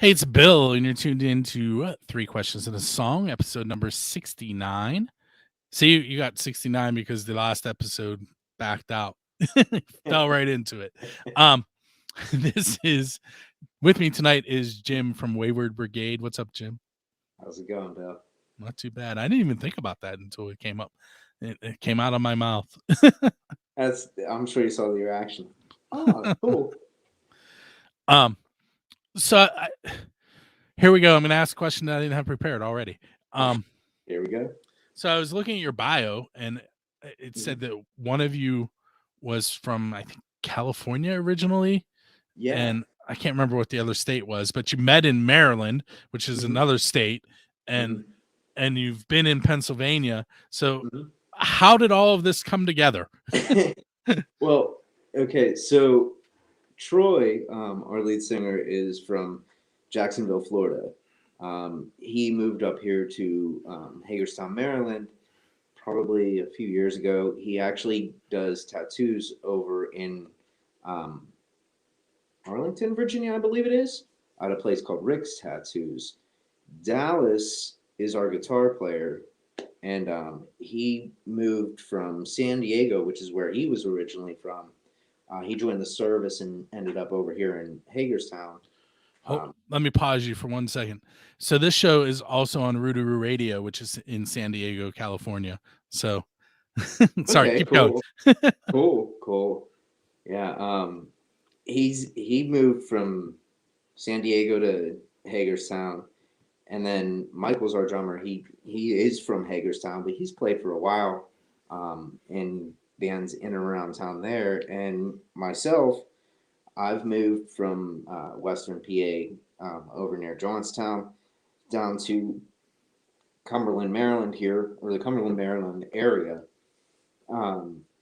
Hey, it's Bill, and you're tuned in to Three Questions and a Song, episode number 69. See, you got 69 because the last episode backed out. Fell right into it. This is, with me tonight is Jim from Wayward Brigade. What's up, Jim? How's it going, Bill? Not too bad. I didn't even think about that until it came up. It came out of my mouth. I'm sure you saw the reaction. Oh, cool. um, so here we go. I'm going to ask a question that I didn't have prepared already. Here we go. So I was looking at your bio, and it said that one of you was from, I think, California originally. Yeah. And I can't remember what the other state was, but you met in Maryland, which is another state, and you've been in Pennsylvania. So how did all of this come together? Well, okay, so Troy, our lead singer, is from Jacksonville, Florida. He moved up here to Hagerstown, Maryland, probably a few years ago. He actually does tattoos over in Arlington, Virginia, I believe it is, at a place called Rick's Tattoos. Dallas is our guitar player, and he moved from San Diego, which is where he was originally from. He joined the service and ended up over here in Hagerstown. Let me pause you for 1 second. So this show is also on Rootaroo Radio, which is in San Diego, California. So sorry, Okay, keep cool. going. Cool. Yeah. He moved from San Diego to Hagerstown, and then Michael's our drummer. He is from Hagerstown, but he's played for a while in bands in and around town there. And myself, I've moved from Western PA over near Johnstown down to Cumberland, Maryland here, or the Cumberland, Maryland area,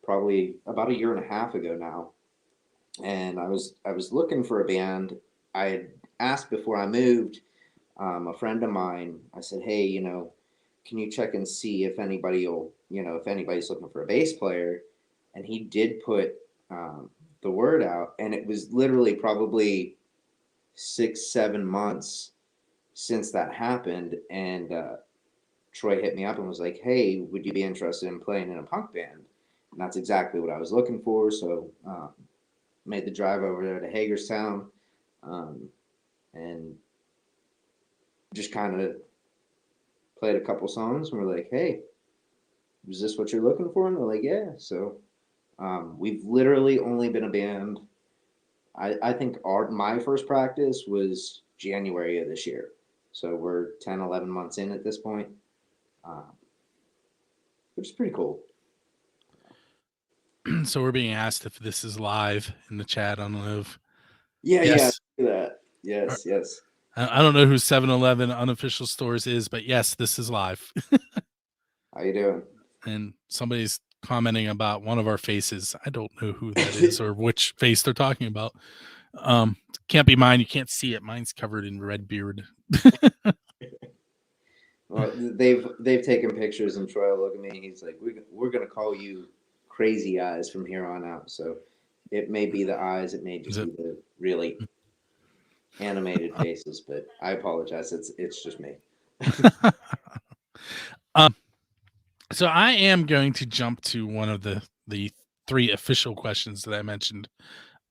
probably about a year and a half ago now. And I was looking for a band. I had asked before I moved a friend of mine. I said, "Hey, can you check and see if anybody will, if anybody's looking for a bass player?" And he did put the word out, and it was literally probably 6, 7 months since that happened. And Troy hit me up and was like, "Hey, would you be interested in playing in a punk band?" And that's exactly what I was looking for. So made the drive over there to Hagerstown, and just kind of played a couple songs. And we're like, "Hey, is this what you're looking for?" And they're like, "Yeah." So we've literally only been a band. I think my first practice was January of this year. So we're 10, 11 months in at this point, which is pretty cool. So we're being asked if this is live in the chat. I don't know if Yeah, that. Yes. I don't know who 7-Eleven unofficial stores is, but yes, this is live. How you doing? And somebody's commenting about one of our faces. I don't know who that is or which face they're talking about. Can't be mine. You can't see it. Mine's covered in red beard. Well, they've taken pictures, and Troy will look at me. He's like, "We're gonna call you Crazy Eyes from here on out." So it may be the eyes, it may just be the really animated faces, but I apologize. It's just me. So I am going to jump to one of the three official questions that I mentioned.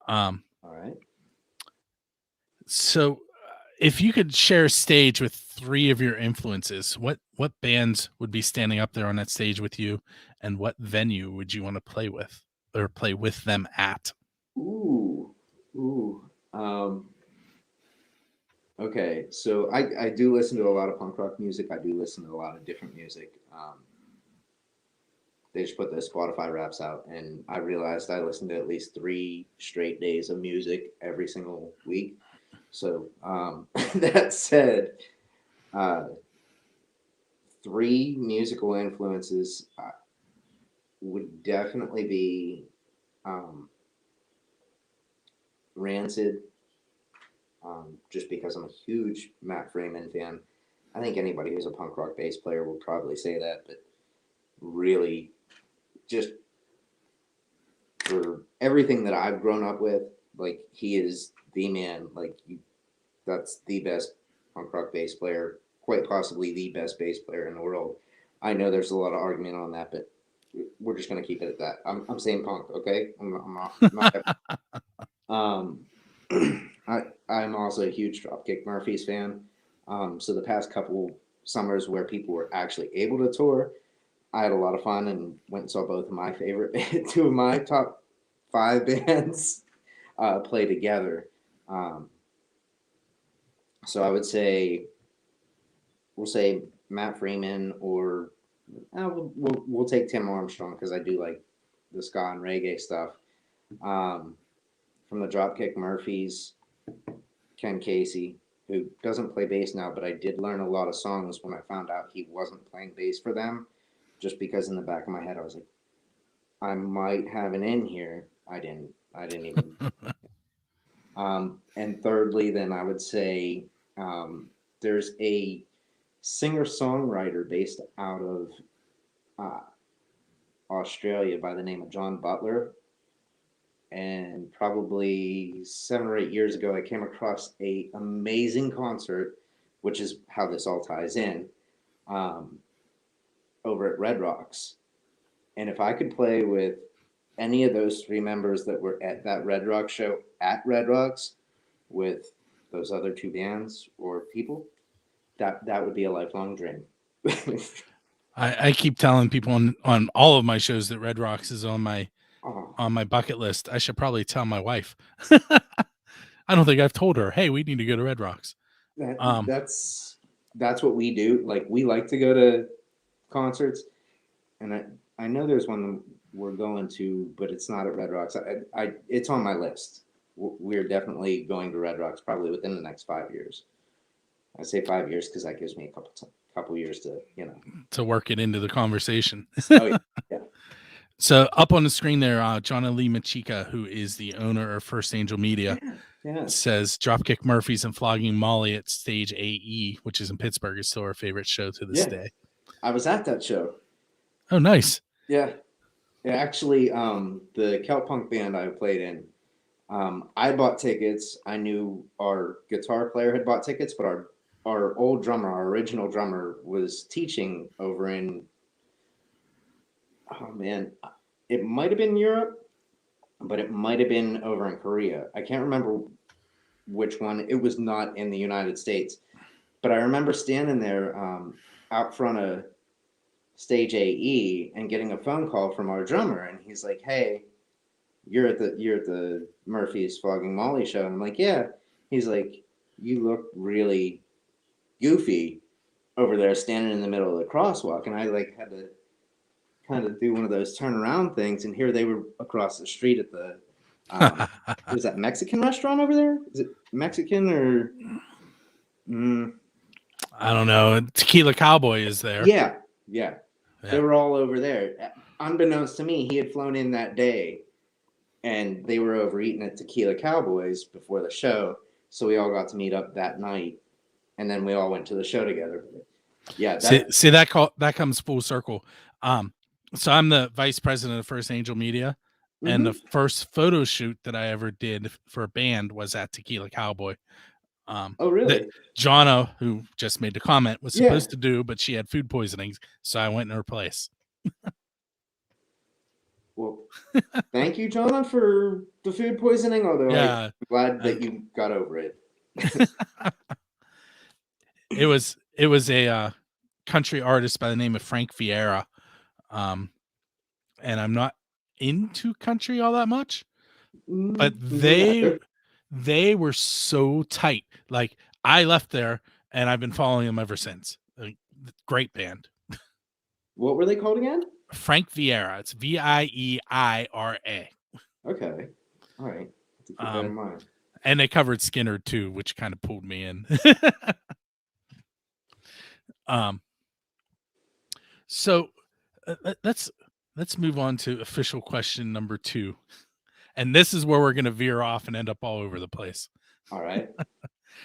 All right. So if you could share a stage with three of your influences, what bands would be standing up there on that stage with you, and what venue would you want to play with or play with them at? Ooh. Okay, so I do listen to a lot of punk rock music. I do listen to a lot of different music. They just put the Spotify raps out, and I realized I listened to at least 3 straight days of music every single week. So that said, 3 musical influences would definitely be Rancid, just because I'm a huge Matt Freeman fan. I think anybody who's a punk rock bass player will probably say that, but really, just for everything that I've grown up with, like, he is the man. Like, that's the best punk rock bass player, quite possibly the best bass player in the world. I know there's a lot of argument on that, but we're just gonna keep it at that. I'm saying punk, okay? I'm not um, I'm also a huge Dropkick Murphys fan. So the past couple summers where people were actually able to tour, I had a lot of fun and went and saw both of my favorite, two of my top five bands play together. Um, so I would say we'll say Matt Freeman, or we'll take Tim Armstrong because I do like the ska and reggae stuff. Um, from the Dropkick Murphys, Ken Casey, who doesn't play bass now, but I did learn a lot of songs when I found out he wasn't playing bass for them, just because in the back of my head I was like, I might have an in here. I didn't even. And thirdly, then I would say there's a singer-songwriter based out of uh, Australia by the name of John Butler. And probably 7 or 8 years ago, I came across a amazing concert, which is how this all ties in, um, over at Red Rocks. And if I could play with any of those three members that were at that Red Rocks show at Red Rocks with those other two bands or people, that would be a lifelong dream. I keep telling people on all of my shows that Red Rocks is on my Oh, bucket list. I should probably tell my wife. I don't think I've told her, hey, we need to go to Red Rocks. that's what we do. Like, we like to go to concerts, and I know there's one we're going to, but it's not at Red Rocks. It's on my list. We're definitely going to Red Rocks probably within the next 5 years. I say 5 years because that gives me a couple years to to work it into the conversation. Oh yeah. So up on the screen there, John Lee Machika, who is the owner of First Angel Media, says Dropkick Murphys and Flogging Molly at Stage AE, which is in Pittsburgh, is still our favorite show to this day. I was at that show. Oh, nice. Yeah. Actually, the Kelp Punk band I played in, I bought tickets. I knew our guitar player had bought tickets, but our old drummer, our original drummer, was teaching over in, oh man, it might have been Europe, but it might have been over in Korea. I can't remember which one. It was not in the United States, but I remember standing there out front of Stage AE and getting a phone call from our drummer, and he's like, "Hey, you're at the Murphy's Flogging Molly show." And I'm like, "Yeah." He's like, "You look really goofy over there standing in the middle of the crosswalk." And I like had to kind of do one of those turnaround things, and here they were across the street at the was that Mexican restaurant over there? Is it Mexican or I don't know. Tequila Cowboy is there. Yeah. They were all over there. Unbeknownst to me, he had flown in that day, and they were over eating at Tequila Cowboys before the show. So we all got to meet up that night, and then we all went to the show together. Yeah. See that comes full circle. So I'm the vice president of First Angel Media, and the first photo shoot that I ever did for a band was at Tequila Cowboy. Oh, really? That Jonna, who just made the comment, was supposed to do, but she had food poisoning, so I went in her place. Well, thank you, Jonna, for the food poisoning. Although I'm glad that you got over it. It was a country artist by the name of Frank Vieira, and I'm not into country all that much, but they were so tight. Like, I left there and I've been following them ever since. Like, great band. What were they called again? Frank Vieira. It's Vieira. Okay. All right. Keep that in mind. And they covered Skinner too, which kind of pulled me in. So let's move on to official question number 2. And this is where we're going to veer off and end up all over the place. All right.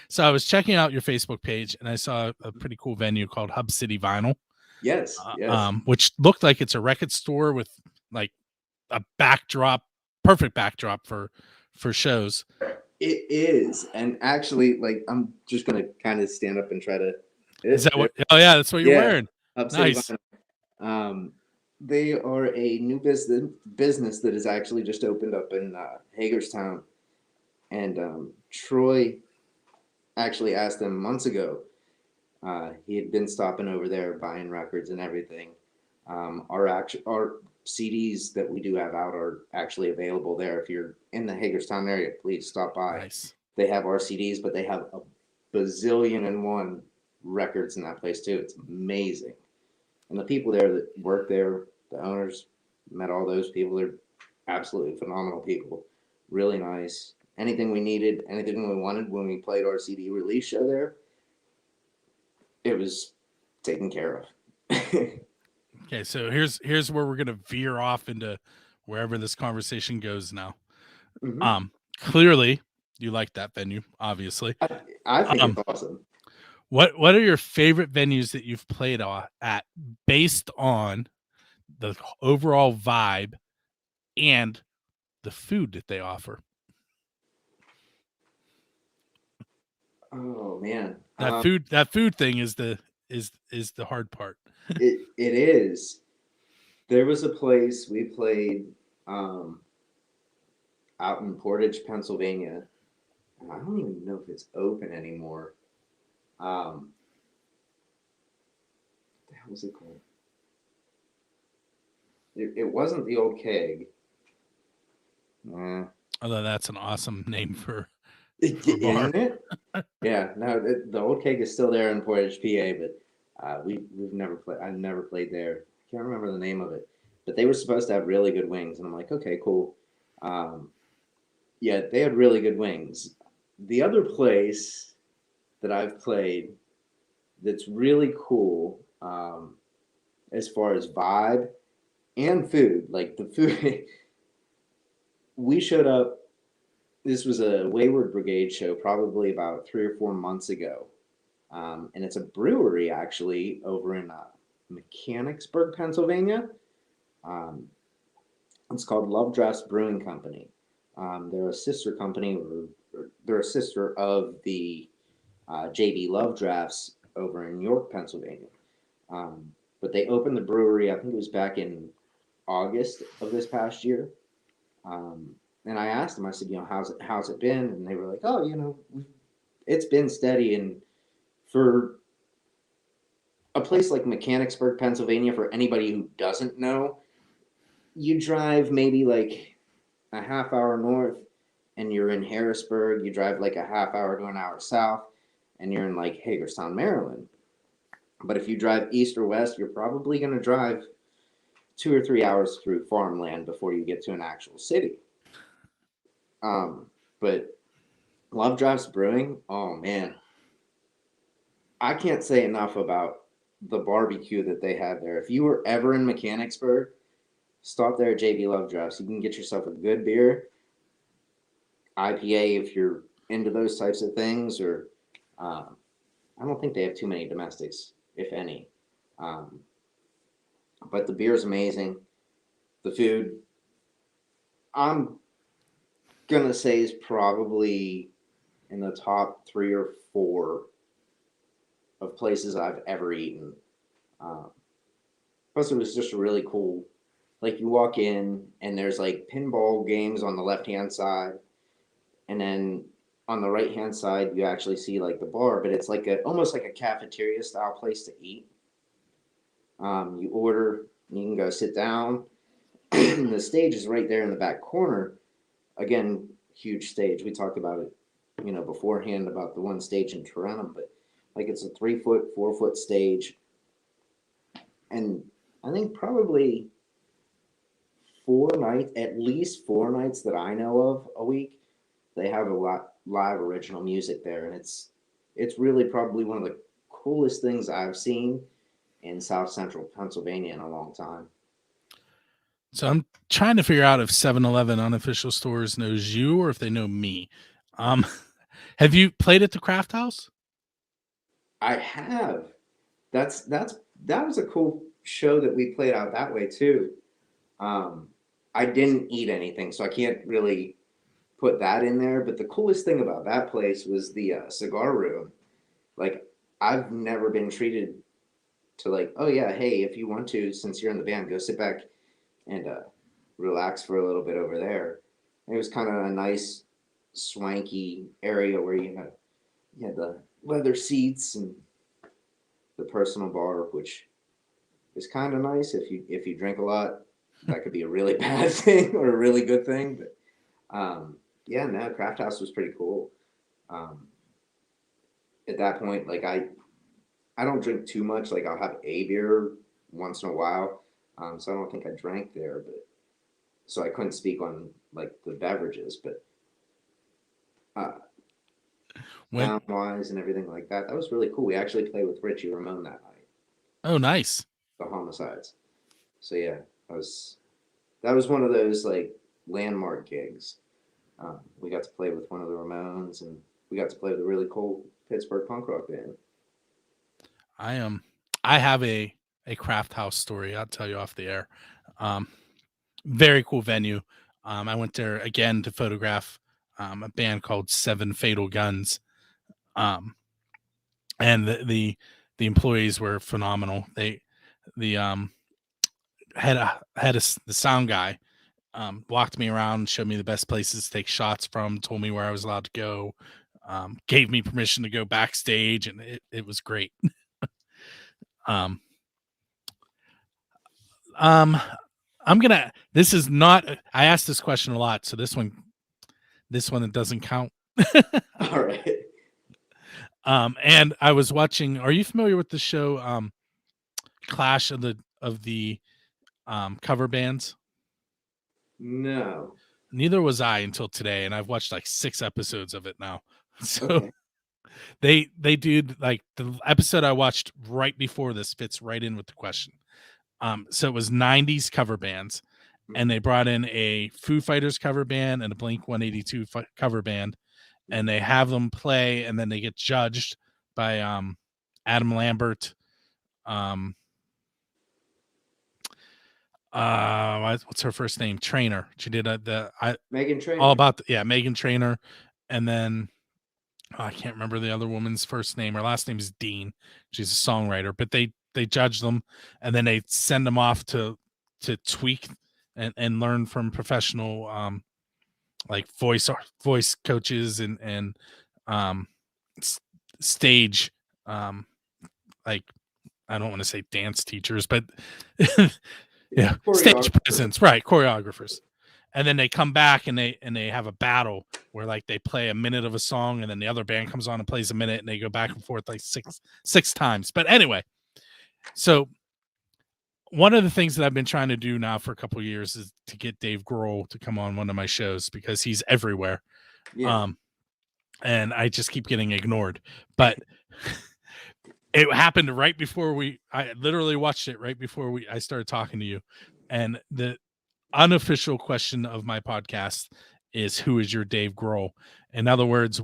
So I was checking out your Facebook page, and I saw a pretty cool venue called Hub City Vinyl. Yes. Which looked like it's a record store with like a perfect backdrop for shows. It is, and actually, like I'm just gonna kind of stand up and try to. Is that There, what? Oh yeah, that's what you're yeah, wearing. Hub City Nice. Vinyl. They are a new business that has actually just opened up in Hagerstown, and Troy actually asked them months ago. He had been stopping over there buying records and everything. Our CDs that we do have out are actually available there. If you're in the Hagerstown area, please stop by. Nice. They have our CDs, but they have a bazillion and one records in that place too. It's amazing. And the people there that work there, the owners, met all those people. They're absolutely phenomenal people. Really nice. Anything we needed, anything we wanted when we played our CD release show there, it was taken care of. Okay, so here's where we're gonna veer off into wherever this conversation goes now. Mm-hmm. Clearly you like that venue, obviously. I think Um, it's awesome. what are your favorite venues that you've played at based on the overall vibe and the food that they offer? Oh man, That food thing is the hard part. it is. There was a place we played um, out in Portage, Pennsylvania, and I don't even know if it's open anymore. What the hell was it called? It wasn't the old keg. Uh, Although that's an awesome name for a bar. isn't it? Yeah, no, the old keg is still there in Portage, PA, but we've never played. I've never played there. I can't remember the name of it, but they were supposed to have really good wings, and I'm like, okay, cool. Um, yeah, they had really good wings. The other place that I've played that's really cool, as far as vibe and food, like the food, we showed up. This was a Wayward Brigade show, probably about 3 or 4 months ago. And it's a brewery actually over in Mechanicsburg, Pennsylvania. Um, it's called Love Drafts Brewing Company. They're a sister company, or they're a sister of the JB Love Drafts over in York, Pennsylvania. Um, but they opened the brewery, I think it was back in August of this past year. Um, and I asked them, I said, how's it been? And they were like, oh, it's been steady. And for a place like Mechanicsburg, Pennsylvania, for anybody who doesn't know, you drive maybe like a half hour north and you're in Harrisburg. You drive like a half hour to an hour south and you're in like Hagerstown, Maryland. But if you drive east or west, you're probably going to drive 2 or 3 hours through farmland before you get to an actual city. But Love Drives Brewing, oh man, I can't say enough about the barbecue that they have there. If you were ever in Mechanicsburg, stop there at JB Love Drafts. You can get yourself a good beer, IPA if you're into those types of things, or um, I don't think they have too many domestics, if any. Um, but the beer is amazing. The food, I'm gonna say, is probably in the top 3 or 4 of places I've ever eaten. Um, Plus, it was just really cool. Like you walk in and there's like pinball games on the left hand side, and then on the right hand side you actually see like the bar, but it's like a almost like a cafeteria style place to eat. You order, you can go sit down. The stage is right there in the back corner. Again, huge stage. We talked about it, beforehand about the one stage in Toronto, but like it's a 3 foot, 4 foot stage, and I think probably 4 nights, at least 4 nights that I know of a week, they have a lot live original music there, and it's really probably one of the coolest things I've seen in South Central Pennsylvania in a long time. So I'm trying to figure out if 7-Eleven unofficial stores knows you or if they know me. Um, have you played at the Craft House? I have. That was a cool show that we played out that way too. Um, I didn't eat anything, so I can't really put that in there. But the coolest thing about that place was the cigar room. Like, I've never been treated to like, oh yeah, hey, if you want to, since you're in the band, go sit back and relax for a little bit over there. It was kind of a nice, swanky area where you had the leather seats and the personal bar, which is kind of nice if you drink a lot. That could be a really bad thing or a really good thing, but yeah, no, Craft House was pretty cool. Um, at that point, like I don't drink too much. Like I'll have a beer once in a while, so I don't think I drank there, but so I couldn't speak on like the beverages, but uh, When sound wise and everything like that, that was really cool. We actually played with Richie Ramone that night, oh nice. the Homicides. So yeah, that was one of those like landmark gigs. We got to play with one of the Ramones, and we got to play with a really cool Pittsburgh punk rock band. I have a craft house story. I'll tell you off the air. Um, very cool venue. I went there again to photograph a band called Seven Fatal Guns. Um, and the employees were phenomenal. The the sound guy walked me around, showed me the best places to take shots from, told me where I was allowed to go, gave me permission to go backstage, and it was great. um, um, I'm gonna. This is not. I asked this question a lot, so this one it doesn't count. All right. And I was watching. Are you familiar with the show Clash of the cover bands? No. Neither was I until today, and I've watched like 6 episodes of it now. So Okay. they do like the episode I watched right before this fits right in with the question. So it was 90s cover bands, and they brought in a Foo Fighters cover band and a Blink 182 cover band, and they have them play, and then they get judged by Adam Lambert. What's her first name? Trainer. She did Megan Trainor. all about Megan Trainor, and then I can't remember the other woman's first name. Her last name is Dean. She's a songwriter, but they judge them, and then they send them off to tweak and learn from professional like voice coaches and um stage like I don't want to say dance teachers, but yeah, stage presence, right? Choreographers. And then they come back and they have a battle where like they play a minute of a song, and then the other band comes on and plays a minute, and they go back and forth like six times. But anyway, so one of the things that I've been trying to do now for a couple of years is to get Dave Grohl to come on one of my shows because he's everywhere. Yeah. And I just keep getting ignored. But it happened right before I literally watched it right before I started talking to you. And the unofficial question of my podcast is, who is your Dave Grohl? In other words,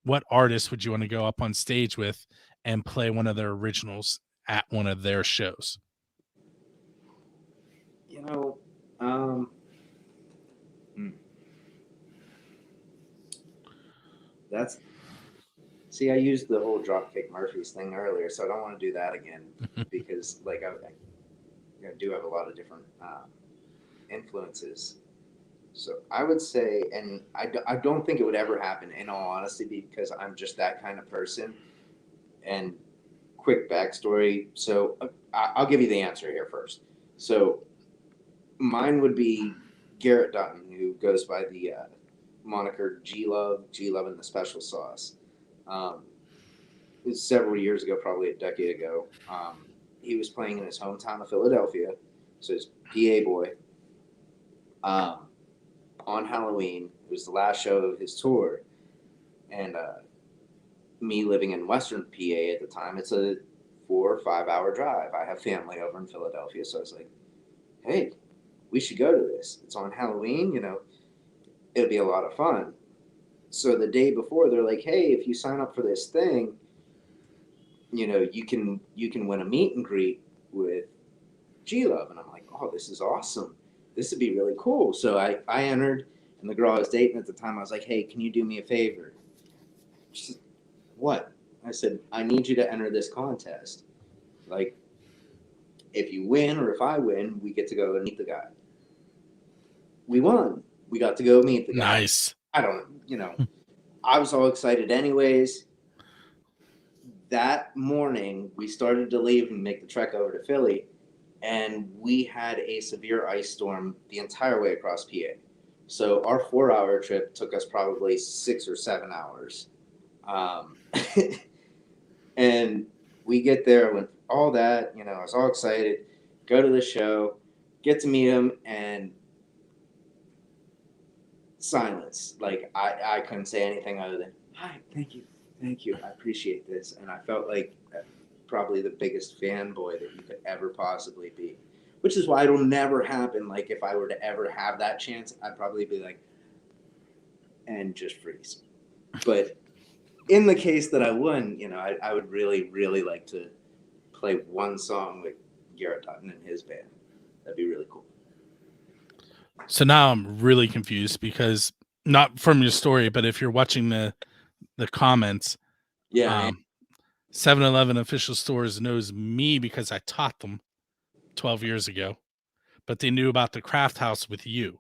what artist would you want to go up on stage with and play one of their originals at one of their shows? You know, that's see, I used the whole Dropkick Murphys thing earlier, so I don't want to do that again because like I do have a lot of different influences. So I would say, and I don't think it would ever happen in all honesty because I'm just that kind of person. And quick backstory. So I'll give you the answer here first. So mine would be Garrett Dutton, who goes by the moniker G Love and the Special Sauce. It was several years ago, probably a decade ago. He was playing in his hometown of Philadelphia, so he's PA boy. On Halloween, it was the last show of his tour, and me living in Western PA at the time, it's a 4 or 5 hour drive. I have family over in Philadelphia, so I was like, "Hey, we should go to this. It's on Halloween, it'll be a lot of fun." So the day before, they're like, "Hey, if you sign up for this thing, you can win a meet and greet with G Love." And I'm like, "Oh, this is awesome. This would be really cool." So I entered, And the girl I was dating at the time, I was like, hey, can you do me a favor? She said, what? I said, I need you to enter this contest. Like, if you win or if I win, we get to go and meet the guy. We won. We got to go meet the guy. Nice. I don't, I was all excited anyways. That morning, we started to leave and make the trek over to Philly, and we had a severe ice storm the entire way across PA. So our 4-hour trip took us probably 6 or 7 hours. And we get there with all that, I was all excited, go to the show, get to meet him, and silence. Like, I couldn't say anything other than, hi, thank you, I appreciate this. And I felt like probably the biggest fanboy that you could ever possibly be, which is why it'll never happen. Like, if I were to ever have that chance, I'd probably be like, and just freeze. But in the case that I won, I would really, really like to play one song with Garrett Dutton and his band. That'd be really cool. So now I'm really confused because not from your story, but if you're watching the comments, 7-Eleven official stores knows me because I taught them 12 years ago, but they knew about the craft house with you.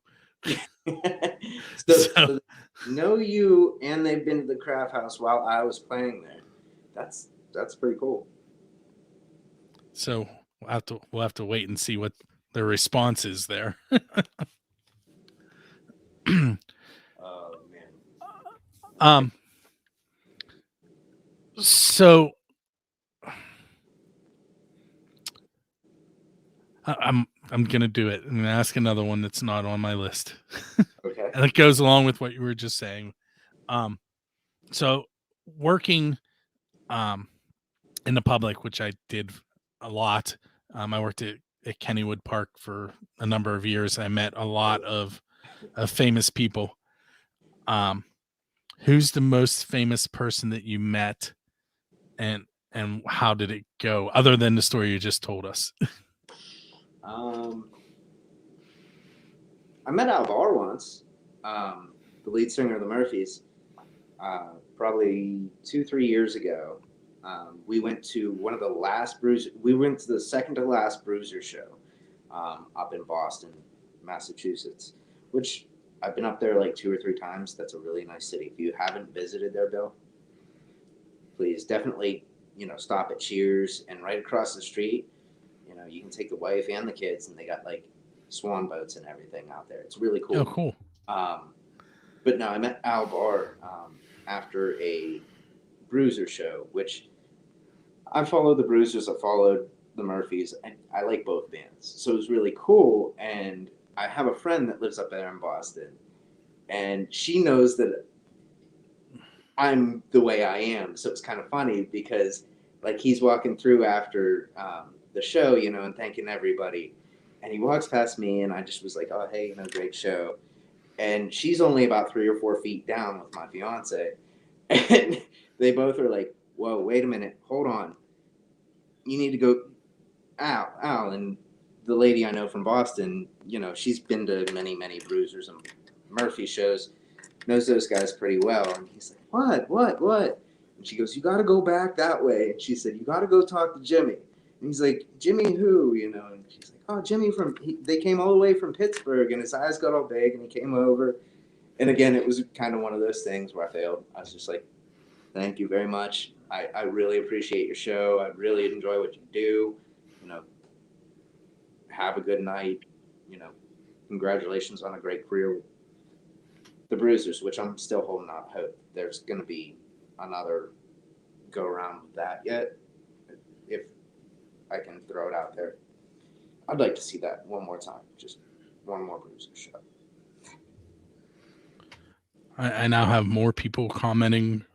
so know you, and they've been to the craft house while I was playing there. That's pretty cool. So we'll have to wait and see what the response is there. Oh man. So I'm gonna do it. I'm gonna ask another one that's not on my list. Okay. And it goes along with what you were just saying. So working in the public, which I did a lot. I worked at Kennywood Park for a number of years. I met a lot of famous people. Who's the most famous person that you met, and how did it go, other than the story you just told us? I met Al Barr once, the lead singer of the Murphys, probably 2-3 years ago. We went to one of the last we went to the second to last Bruiser show up in Boston, Massachusetts, which I've been up there like 2 or 3 times. That's a really nice city. If you haven't visited there, Bill, please definitely, stop at Cheers, and right across the street, you can take the wife and the kids, and they got like swan boats and everything out there. It's really cool. Oh, cool. But no, I met Al Barr after a Bruiser show, which I followed the Bruisers, I followed the Murphys, and I like both bands. So it was really cool. And I have a friend that lives up there in Boston, and she knows that I'm the way I am. So it's kind of funny because like he's walking through after the show, and thanking everybody. And he walks past me, and I just was like, oh, hey, great show. And she's only about 3 or 4 feet down with my fiance. And they both are like, whoa, wait a minute, hold on. You need to go, Al. And the lady I know from Boston, she's been to many, many Bruisers and Murphy shows, knows those guys pretty well. And he's like, what? And she goes, you got to go back that way. And she said, you got to go talk to Jimmy. And he's like, Jimmy who, And she's like, oh, Jimmy they came all the way from Pittsburgh, and his eyes got all big, and he came over. And again, it was kind of one of those things where I failed. I was just like, thank you very much. I really appreciate your show. I really enjoy what you do. Have a good night. Congratulations on a great career with the Bruisers, which I'm still holding out hope there's going to be another go around with that yet. If I can throw it out there, I'd like to see that one more time. Just one more Bruisers show. I now have more people calling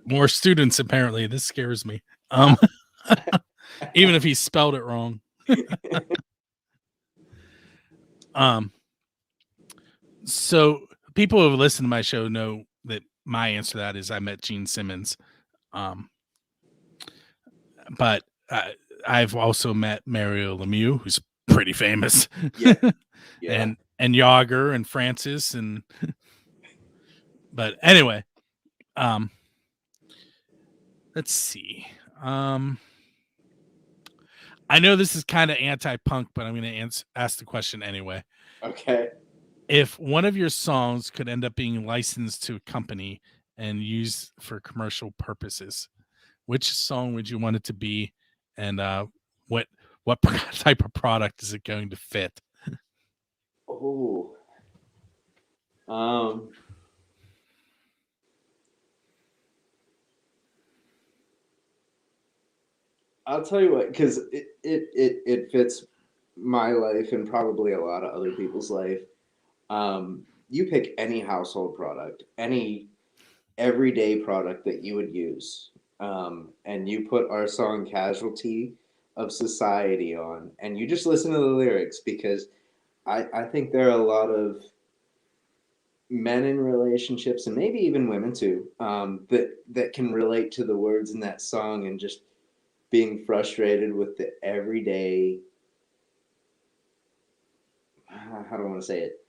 more students. Apparently, this scares me. Even if he spelled it wrong. So people who have listened to my show know that my answer to that is I met Gene Simmons. But I've also met Mario Lemieux, who's pretty famous. Yeah. And and Yager and Francis and but anyway, um let's see. I know this is kind of anti-punk, but I'm going to ask the question anyway. Okay. If one of your songs could end up being licensed to a company and used for commercial purposes, which song would you want it to be, and what type of product is it going to fit? Oh. Um. I'll tell you what, because it fits my life and probably a lot of other people's life. You pick any household product, any everyday product that you would use, and you put our song "Casualty of Society" on, and you just listen to the lyrics because I think there are a lot of men in relationships and maybe even women too, that can relate to the words in that song and just being frustrated with the everyday, how do I want to say it,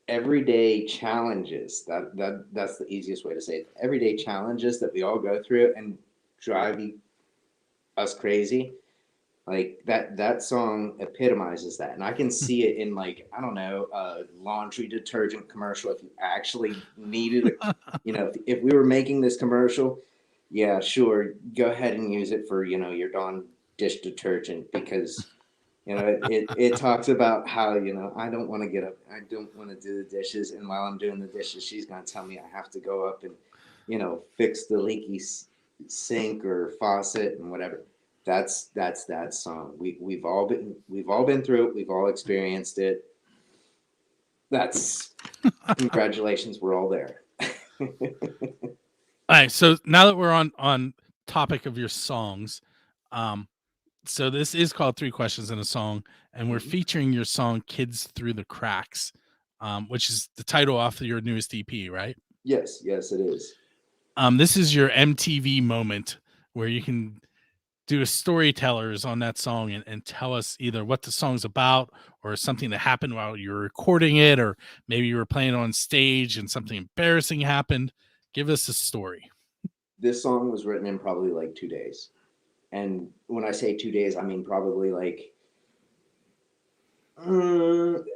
everyday challenges. That's the easiest way to say it. Everyday challenges that we all go through and drive us crazy. Like that song epitomizes that, and I can see it in, like, I don't know, a laundry detergent commercial. If you actually needed if we were making this commercial, yeah, sure, go ahead and use it for your Dawn dish detergent, because it talks about how I don't want to get up, I don't want to do the dishes, and while I'm doing the dishes, she's gonna tell me I have to go up and fix the leaky sink or faucet and whatever. That's that song. We've all been through it. We've all experienced it. That's congratulations. We're all there. All right. So now that we're on topic of your songs, so this is called 3 Questions in a Song, and we're featuring your song "Kids Through the Cracks," which is the title off of your newest EP, right? Yes, it is. This is your MTV moment where you can do a storytellers on that song and tell us either what the song's about or something that happened while you were recording it, or maybe you were playing on stage and something embarrassing happened. Give us a story. This song was written in probably like 2 days. And when I say 2 days, I mean probably like,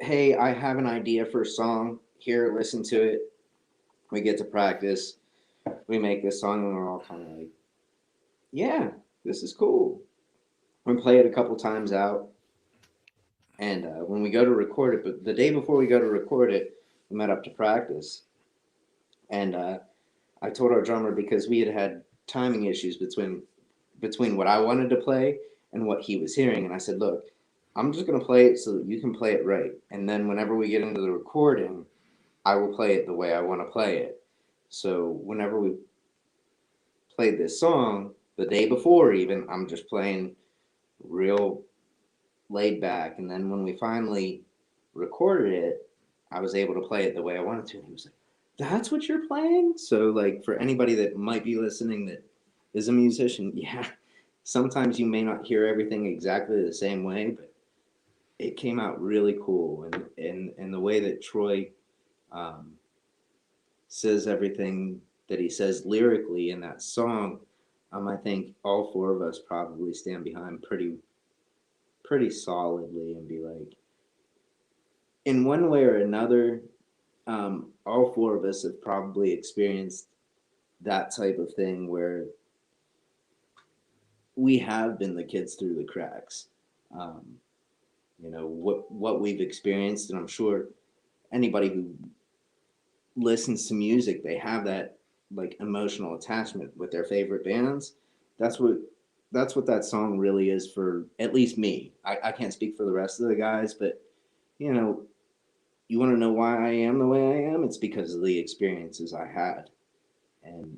hey, I have an idea for a song. Here, listen to it. We get to practice. We make this song, and we're all kind of like, yeah, this is cool. We play it a couple times out. And when we go to record it, but the day before we go to record it, we met up to practice. And I told our drummer, because we had timing issues between what I wanted to play and what he was hearing. And I said, look, I'm just going to play it so that you can play it right. And then whenever we get into the recording, I will play it the way I want to play it. So whenever we played this song, the day before even, I'm just playing real laid back. And then when we finally recorded it, I was able to play it the way I wanted to. And he was like, that's what you're playing? So, like, for anybody that might be listening that is a musician, yeah, sometimes you may not hear everything exactly the same way, but it came out really cool. And the way that Troy says everything that he says lyrically in that song, I think all 4 of us probably stand behind pretty solidly and be like, in one way or another, all 4 of us have probably experienced that type of thing where we have been the kids through the cracks. What we've experienced, and I'm sure anybody who listens to music, they have that like emotional attachment with their favorite bands. That's what that song really is for at least me. I can't speak for the rest of the guys, but you want to know why I am the way I am? It's because of the experiences I had. And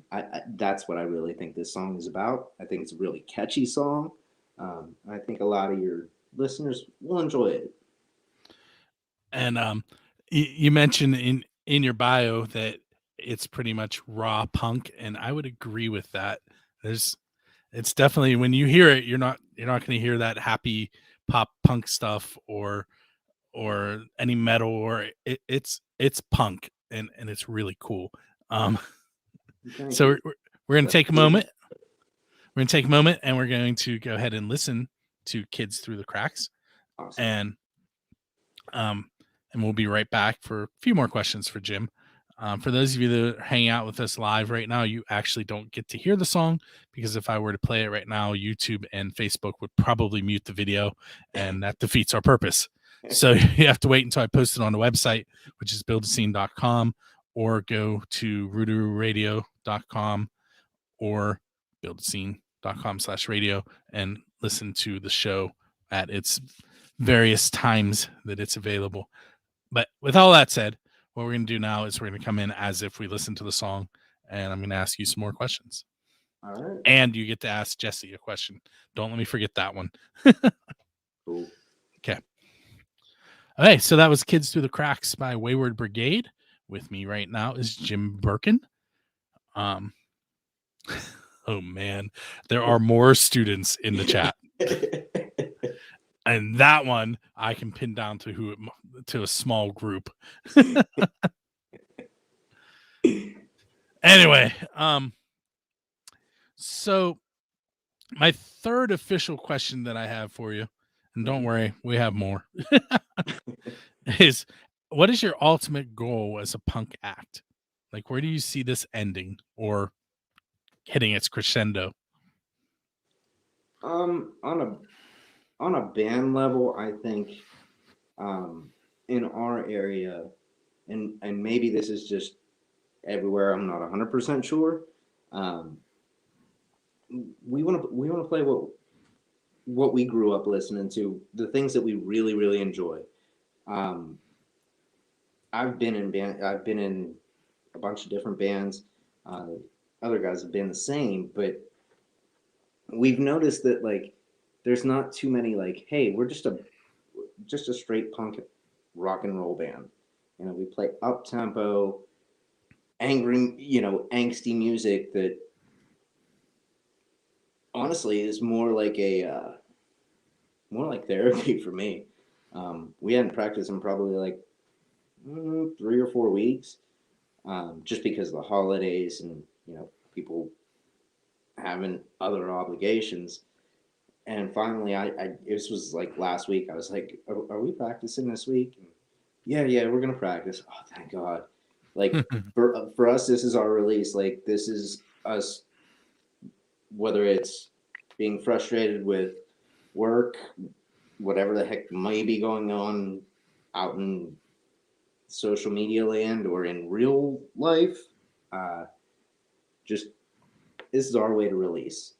that's what I really think this song is about. I think it's a really catchy song. I think a lot of your listeners will enjoy it. And you mentioned in your bio that it's pretty much raw punk, and I would agree with that. It's definitely, when you hear it, you're not going to hear that happy pop punk stuff or any metal, or it's punk, and it's really cool. Thank So you. we're going to That's take a cool. moment. We're going to take a moment, and we're going to go ahead and listen to Kids Through the Cracks. Awesome. And we'll be right back for a few more questions for Jim. For those of you that are hanging out with us live right now, you actually don't get to hear the song, because if I were to play it right now, YouTube and Facebook would probably mute the video, and that defeats our purpose. So you have to wait until I post it on the website, which is buildascene.com, or go to rooterooradio.com or buildascene.com/radio and listen to the show at its various times that it's available. But with all that said, what we're going to do now is we're going to come in as if we listen to the song, and I'm going to ask you some more questions. All right. And you get to ask Jesse a question. Don't let me forget that one. Cool. Okay. Okay, so that was Kids Through the Cracks by Wayward Brigade. With me right now is Jim Birkin. Oh man, there are more students in the chat. And that one I can pin down to a small group. Anyway, so my third official question that I have for you, and don't worry, we have more, is what is your ultimate goal as a punk act? Like, where do you see this ending or hitting its crescendo? On a band level, I think in our area, and maybe this is just everywhere, I'm not 100% sure. We want to play what we grew up listening to, the things that we really really enjoy. I've been in a bunch of different bands. Other guys have been the same, but we've noticed that like there's not too many like, hey, we're just a straight punk rock and roll band. You know, we play up tempo, angry, angsty music that honestly is more like therapy for me. We hadn't practiced in probably like 3 or 4 weeks, just because of the holidays and people having other obligations. And finally, this was like last week. I was like, "Are we practicing this week?" And, yeah, we're gonna practice. Oh, thank God! Like for us, this is our release. Like this is us, whether it's being frustrated with work, whatever the heck may be going on out in social media land or in real life. Just this is our way to release.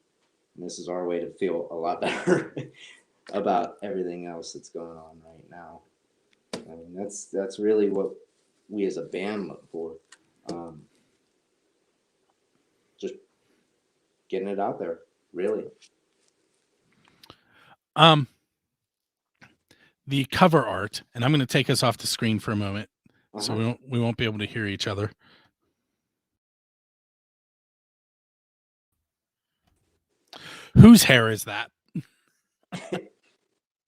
And this is our way to feel a lot better about everything else that's going on right now. I mean, that's really what we as a band look for. Just getting it out there, really. The cover art, and I'm going to take us off the screen for a moment, so Uh-huh. we won't be able to hear each other. Whose hair is that?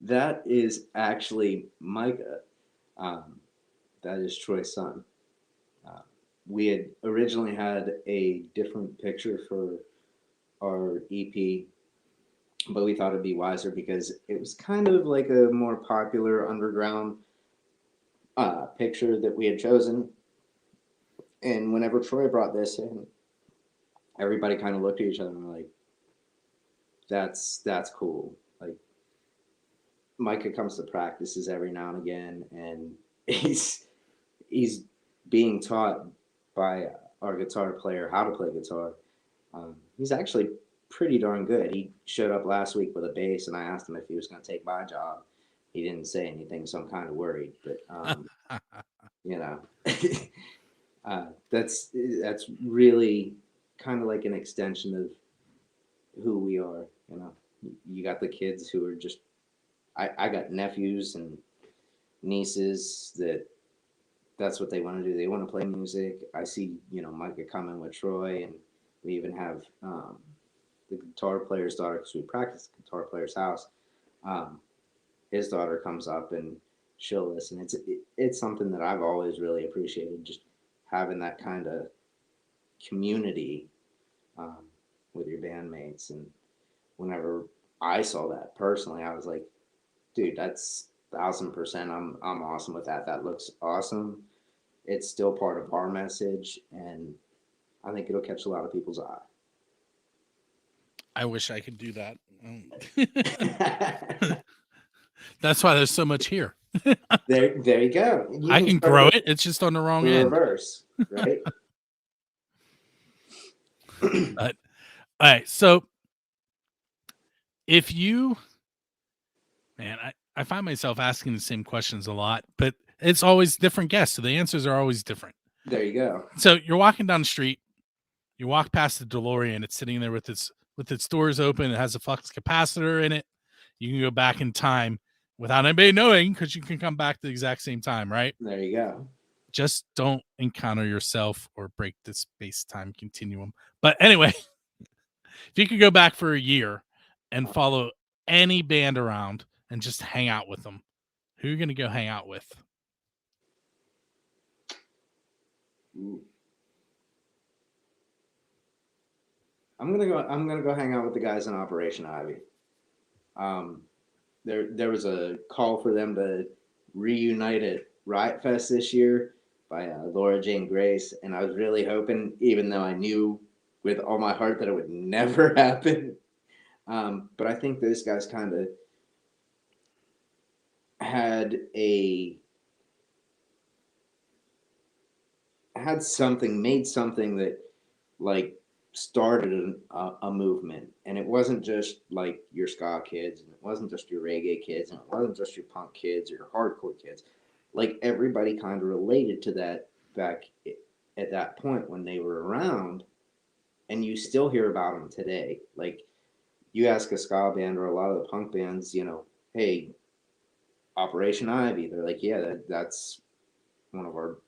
That is actually Micah. That is Troy's son. We had originally had a different picture for our EP, but we thought it'd be wiser because it was kind of like a more popular underground picture that we had chosen. And whenever Troy brought this in, everybody kind of looked at each other and were like, that's cool. Like Micah comes to practices every now and again, and he's being taught by our guitar player how to play guitar. He's actually pretty darn good. He showed up last week with a bass, and I asked him if he was going to take my job. He didn't say anything, so I'm kind of worried. But you know, that's really kind of like an extension of who we are. You know, you got the kids who are just. I got nephews and nieces that's what they want to do. They want to play music. I see, Micah coming with Troy, and we even have the guitar player's daughter because we practice at the guitar player's house. his daughter comes up and she'll listen. It's something that I've always really appreciated, just having that kind of community um, with your bandmates. And whenever I saw that personally, I was like, dude, that's 1,000%. I'm awesome with that. That looks awesome. It's still part of our message, and I think it'll catch a lot of people's eye. I wish I could do that. That's why there's so much here. There you go. You I can can start grow it. It's just on the wrong the end. reverse, right? All right. So if you, man, I find myself asking the same questions a lot, but it's always different guests. So the answers are always different. There you go. So you're walking down the street, you walk past the DeLorean, it's sitting there with its doors open, it has a flux capacitor in it. You can go back in time without anybody knowing because you can come back to the exact same time, right? There you go. Just don't encounter yourself or break the space-time continuum. But anyway, if you could go back for a year and follow any band around and just hang out with them, who are you going to go hang out with? Ooh. I'm gonna go hang out with the guys in Operation Ivy. There was a call for them to reunite at Riot Fest this year by Laura Jane Grace, and I was really hoping, even though I knew with all my heart that it would never happen. But I think those guys kind of made something that like started a movement, and it wasn't just like your ska kids, and it wasn't just your reggae kids, and it wasn't just your punk kids or your hardcore kids. Like everybody kind of related to that back at that point when they were around, and you still hear about them today. Like you ask a ska band or a lot of the punk bands, hey, Operation Ivy, they're like, yeah, that's one of our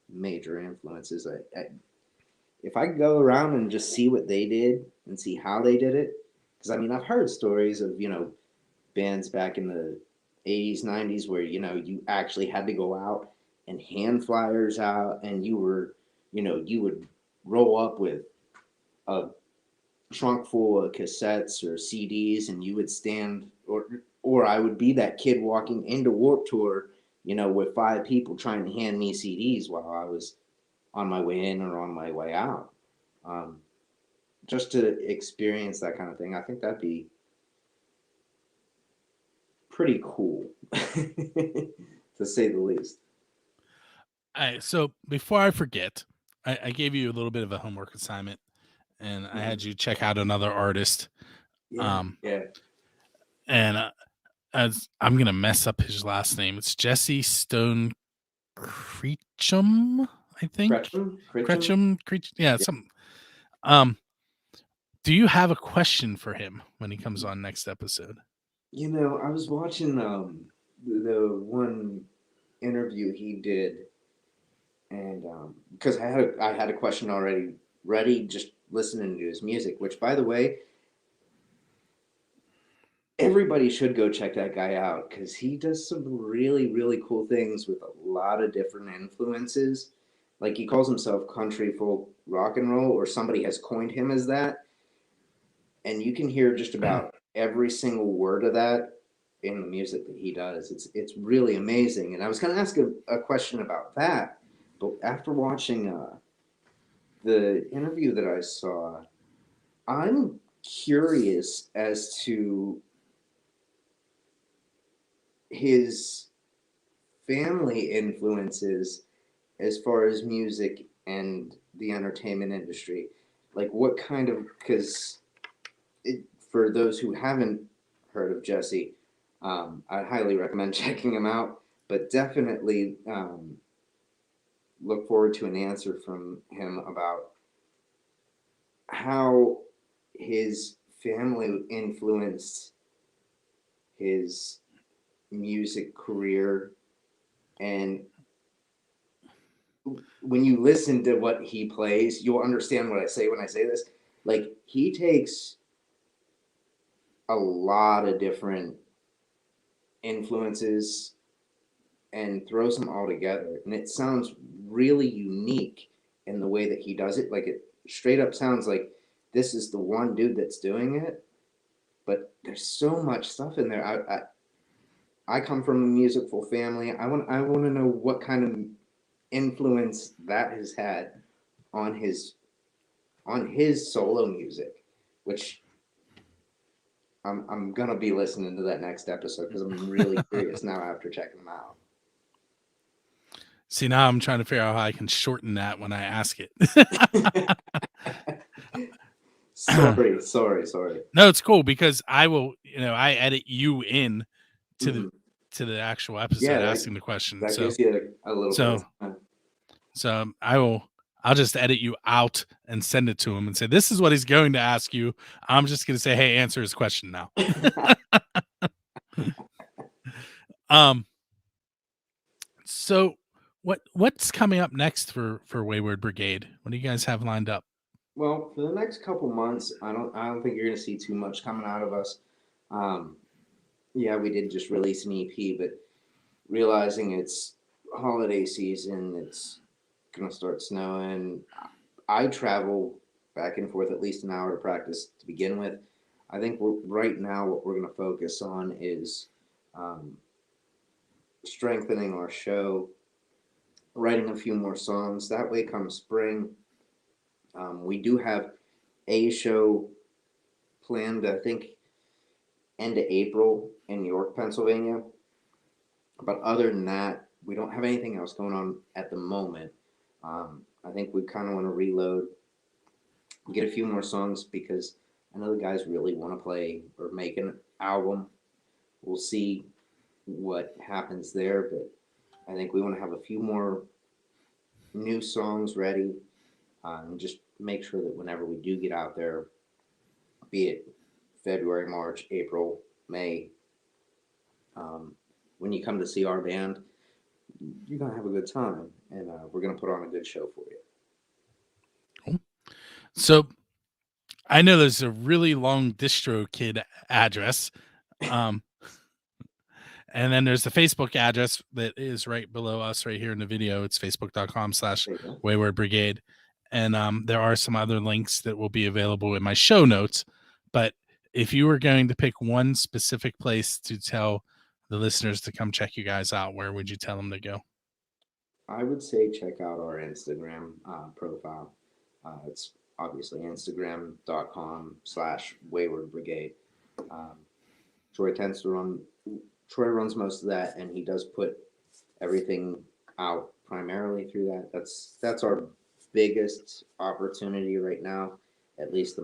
major influences. If I go around and just see what they did and see how they did it, because I mean, I've heard stories of, bands back in the 80s, 90s where, you actually had to go out and hand flyers out, and you would roll up with a trunk full of cassettes or CDs, and you would stand, or I would be that kid walking into Warped Tour, with 5 people trying to hand me CDs while I was on my way in or on my way out. Just to experience that kind of thing, I think that'd be pretty cool, to say the least. All right, so before I forget, I gave you a little bit of a homework assignment, and I had you check out another artist. Yeah. And as I'm gonna mess up his last name, it's Jesse Stone Creechum, I think. Creechum. Yeah, something. Do you have a question for him when he comes on next episode? I was watching the one interview he did, and because I had a question already ready, just listening to his music. Which, by the way, everybody should go check that guy out because he does some really, really cool things with a lot of different influences. Like he calls himself country folk rock and roll, or somebody has coined him as that. And you can hear just about every single word of that in the music that he does. It's really amazing. And I was going to ask a question about that, but after watching the interview that I saw, I'm curious as to his family influences as far as music and the entertainment industry. Like what kind of, because for those who haven't heard of Jesse, I highly recommend checking him out, but definitely look forward to an answer from him about how his family influenced his music career. And when you listen to what he plays, you'll understand what I say when I say this. Like he takes a lot of different influences and throws them all together. And it sounds really unique in the way that he does it. Like it straight up sounds like this is the one dude that's doing it, but there's so much stuff in there. I come from a musical family. I want to know what kind of influence that has had on his solo music, which I'm gonna be listening to that next episode because I'm really curious now after checking them out. See, now I'm trying to figure out how I can shorten that when I ask it. sorry. No, it's cool because I will, I edit you in to Mhm. the actual episode Yeah, asking the question. that So gives you a little so bit of time. so I'll just edit you out and send it to him and say, this is what he's going to ask you. I'm just going to say, hey, answer his question now. So what's coming up next for Wayward Brigade? What do you guys have lined up? Well, for the next couple months, I don't think you're gonna see too much coming out of us. Um, yeah, we did just release an EP, but realizing it's holiday season, it's gonna start snowing. I travel back and forth at least an hour to practice to begin with. I think right now what we're gonna focus on is um, strengthening our show, writing a few more songs. That way, come spring, we do have a show planned. I think end of April in York, Pennsylvania. But other than that, we don't have anything else going on at the moment. I think we kind of want to reload, get a few more songs because I know the guys really want to play or make an album. We'll see what happens there, but I think we want to have a few more new songs ready and just make sure that whenever we do get out there, be it February, March, April, May, when you come to see our band, you're gonna have a good time, and we're gonna put on a good show for you. So I know there's a really long DistroKid address. And then there's the Facebook address that is right below us right here in the video. It's facebook.com/Wayward Brigade. And there are some other links that will be available in my show notes. But if you were going to pick one specific place to tell the listeners to come check you guys out, where would you tell them to go? I would say check out our Instagram profile. It's obviously Instagram.com/Wayward Brigade. Um, Troy tends to run. Troy runs most of that, and he does put everything out primarily through that. That's our biggest opportunity right now. At least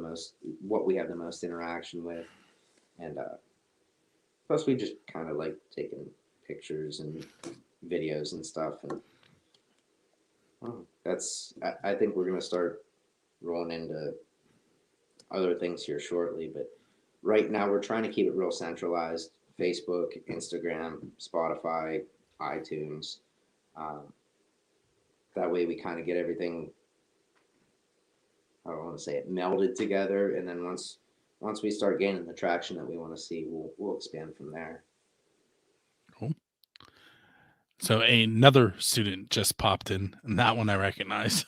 what we have the most interaction with, and plus we just kind of like taking pictures and videos and stuff. And I think we're gonna start rolling into other things here shortly, but right now we're trying to keep it real centralized. Facebook, Instagram, Spotify, iTunes. Um, that way we kind of get everything, I don't want to say it, melded together, and then once we start gaining the traction that we want to see, we'll expand from there. Cool. So another student just popped in, and that one I recognize.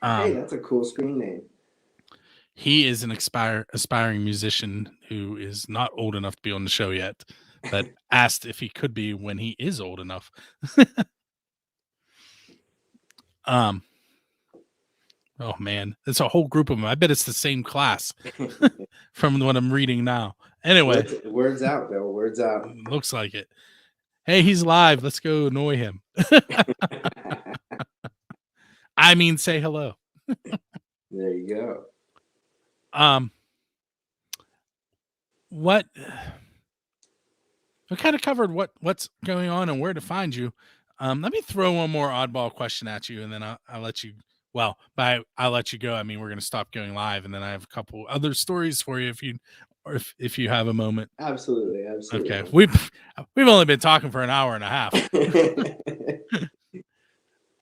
Hey, that's a cool screen name. He is an aspiring musician who is not old enough to be on the show yet, but asked if he could be when he is old enough. Oh man, it's a whole group of them. I bet it's the same class from what I'm reading now. Anyway, words out, Bill. Words out. Looks like it. Hey, he's live. Let's go annoy him. I mean, say hello. There you go. What we kind of covered what's going on and where to find you. Let me throw one more oddball question at you, and then I'll let you. Well, I'll let you go. I mean, we're going to stop going live, and then I have a couple other stories for you if you have a moment. Absolutely. Okay, we've only been talking for an hour and a half.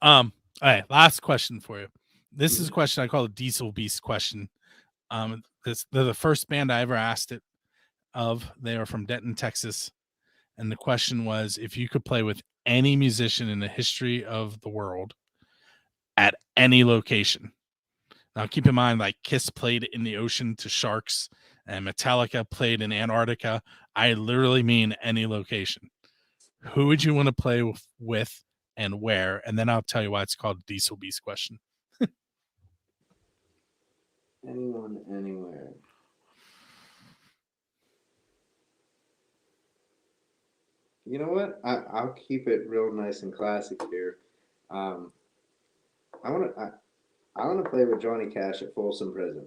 All right, last question for you. This is a question I call a Diesel Beast question. They're the first band I ever asked it. of. They are from Denton, Texas. And the question was, if you could play with any musician in the history of the world at any location. Now, keep in mind, like Kiss played in the ocean to sharks and Metallica played in Antarctica. I literally mean any location. Who would you want to play with and where? And then I'll tell you why it's called Diesel Beast question. Anyone, anywhere. You know what? I'll keep it real nice and classic here. I want to play with Johnny Cash at Folsom Prison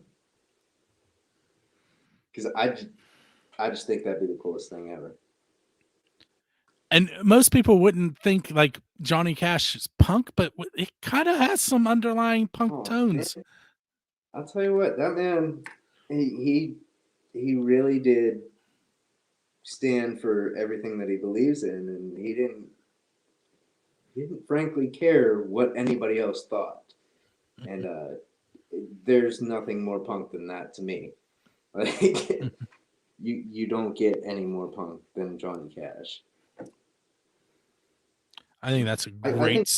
because I just think that'd be the coolest thing ever. And most people wouldn't think like Johnny Cash is punk, but it kind of has some underlying punk tones. Man. I'll tell you what, that man, he really did stand for everything that he believes in, and he didn't frankly care what anybody else thought. And there's nothing more punk than that to me. Like you don't get any more punk than Johnny Cash. I think that's a great.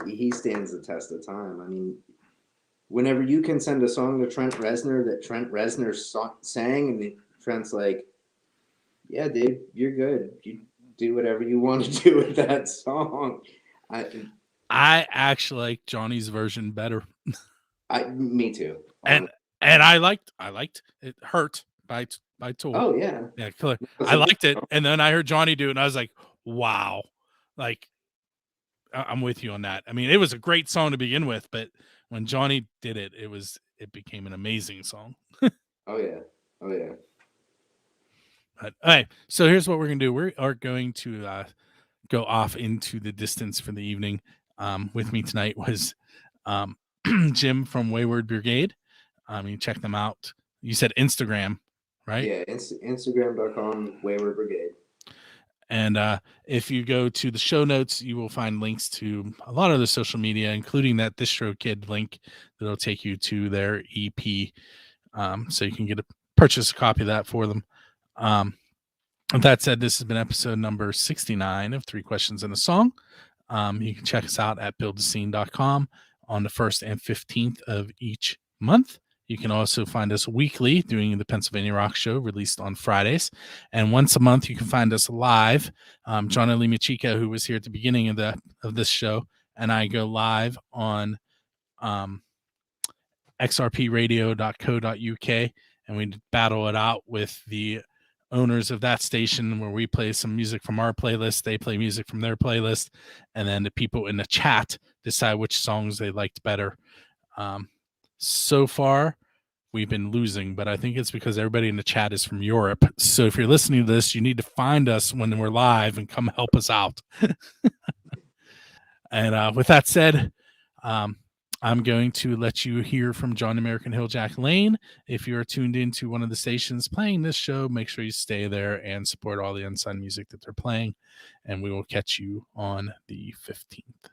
He stands the test of time. I mean, whenever you can send a song to Trent Reznor that Trent Reznor sang, and Trent's like, "Yeah, dude, you're good. You do whatever you want to do with that song." I actually like Johnny's version better. Me too. And I liked it. Hurt by Tool. Oh yeah, clear. I liked it, and then I heard Johnny do it, and I was like, wow, like. I'm with you on that. I mean, it was a great song to begin with, but when Johnny did it, it became an amazing song. Oh yeah. But, all right, so here's what we're gonna do. We are going to go off into the distance for the evening. With me tonight was Jim from Wayward Brigade. You check them out. You said Instagram, right? Yeah, Instagram.com Wayward Brigade. And if you go to the show notes, you will find links to a lot of the social media, including that DistroKid link that'll take you to their EP, so you can purchase a copy of that for them. With that said, this has been episode number 69 of 3 Questions and a Song. You can check us out at buildascene.com on the 1st and 15th of each month. You can also find us weekly doing the Pennsylvania Rock Show, released on Fridays. And once a month, you can find us live. John and Lee Machica, who was here at the beginning of this show, and I go live on xrpradio.co.uk, and we battle it out with the owners of that station, where we play some music from our playlist, they play music from their playlist, and then the people in the chat decide which songs they liked better. So far, we've been losing, but I think it's because everybody in the chat is from Europe. So if you're listening to this, you need to find us when we're live and come help us out. And with that said, I'm going to let you hear from John American Hill Jack Lane. If you're tuned into one of the stations playing this show, make sure you stay there and support all the unsigned music that they're playing. And we will catch you on the 15th.